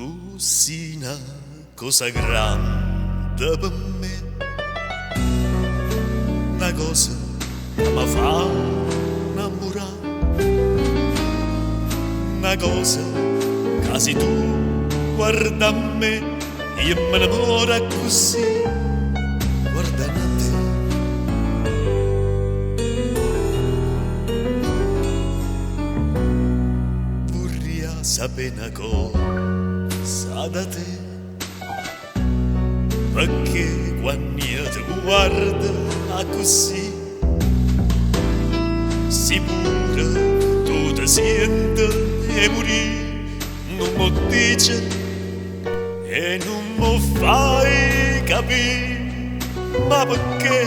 Tu sei una cosa grande per me, una cosa che mi fa innamorare, una cosa che se tu guarda a me io mi innamoro così, guardando a te. Vorrei sapere una cosa da te, perché quando io ti guardo così, sicuro tu ti senti e morì, non mi dici e non mi fai capire, ma perché?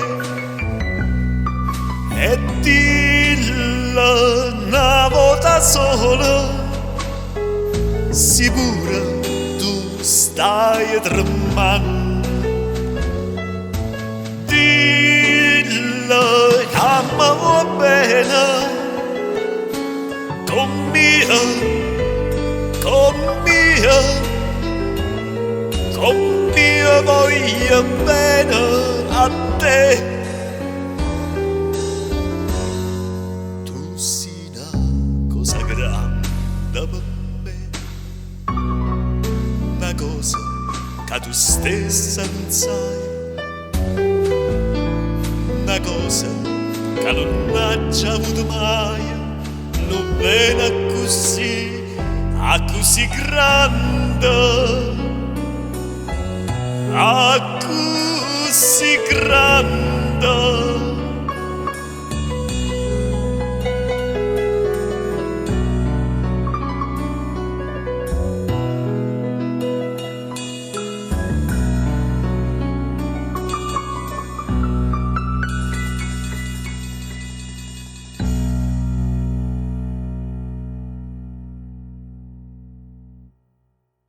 E dillo una volta sola, sicuro tu stai tremando. Dillo che mi va bene, con mia, voglio bene a te. Tu sei una cosa grande per me, una cosa che tu stessa non sai, una cosa che non ha già avuto mai, non viene così, così grande, così grande.